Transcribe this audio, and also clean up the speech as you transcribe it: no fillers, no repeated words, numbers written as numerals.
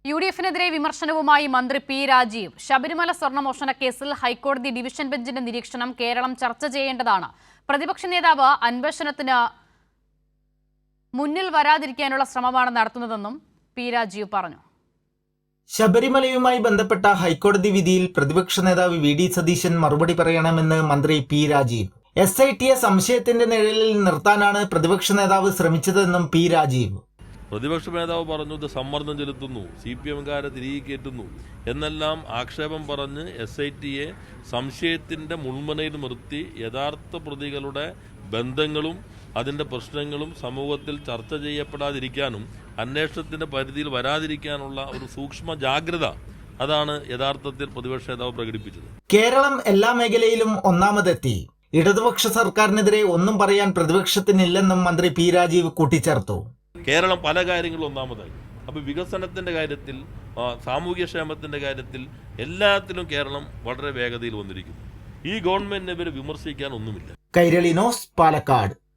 UDF-നെതിരെ വിമർശനവുമായി മന്ത്രി പി രാജീവ്. ശബരിമല സ്വർണ്ണമോഷണ കേസിൽ ഹൈക്കോടതി ഡിവിഷൻ ബെഞ്ചിന്റെ നിരീക്ഷണം കേരളം ചർച്ച ചെയ്യേണ്ടതാണ്. പ്രതിപക്ഷ നേതാവ് അന്വേഷണത്തിന് മുന്നിൽ വരാതിരിക്കാനുള്ള ശ്രമമാണ് നടത്തുന്നതെന്നും പി രാജീവ് പറഞ്ഞു. ശബരിമലയുമായി ബന്ധപ്പെട്ട ഹൈക്കോടതി വിധിയിൽ പ്രതിപക്ഷ നേതാവ് വി.ഡി. സതീശൻ മറുപടി പറയണമെന്ന് മന്ത്രി പി രാജീവ്. SITയെ സംശയത്തിന്റെ നിഴലിൽ നിർത്താനാണ് പ്രതിപക്ഷ നേതാവ് ശ്രമിച്ചതെന്നും പി രാജീവ്. പ്രതിപക്ഷ നേതാവ് പറഞ്ഞു ഇത് സമ്മർദ്ദം ചെലുത്തുന്നു, CPM-കാരെ തിരികെ കയറ്റുന്നു എന്നെല്ലാം ആക്ഷേപം പറഞ്ഞ് SITയെ സംശയത്തിന്റെ മുൾമുനയിൽ നിർത്തി യഥാർത്ഥ പ്രതികളുടെ ബന്ധങ്ങളും അതിൻ്റെ പ്രശ്നങ്ങളും സമൂഹത്തിൽ ചർച്ച ചെയ്യപ്പെടാതിരിക്കാനും അന്വേഷണത്തിന്റെ പരിധിയിൽ വരാതിരിക്കാനുള്ള ഒരു സൂക്ഷ്മ ജാഗ്രത അതാണ് യഥാർത്ഥത്തിൽ പ്രതിപക്ഷ നേതാവ് പ്രകടിപ്പിച്ചത്. കേരളം എല്ലാ മേഖലയിലും ഒന്നാമതെത്തി. ഇടതുപക്ഷ സർക്കാരിനെതിരെ ഒന്നും പറയാൻ പ്രതിപക്ഷത്തിനില്ലെന്നും മന്ത്രി പി രാജീവ് കൂട്ടിച്ചേർത്തു. കേരളം പല കാര്യങ്ങളും ഒന്നാമതായി. അപ്പോൾ വികസനത്തിന്റെ കാര്യത്തിൽ, സാമൂഹ്യക്ഷേമത്തിന്റെ കാര്യത്തിൽ എല്ലാത്തിലും കേരളം വളരെ വേഗതയിൽ വന്നിരിക്കുന്നു. ഈ ഗവൺമെന്റിനെ ഇവരെ വിമർശിക്കാൻ ഒന്നുമില്ല. കൈരളി ന്യൂസ്, പാലക്കാട്.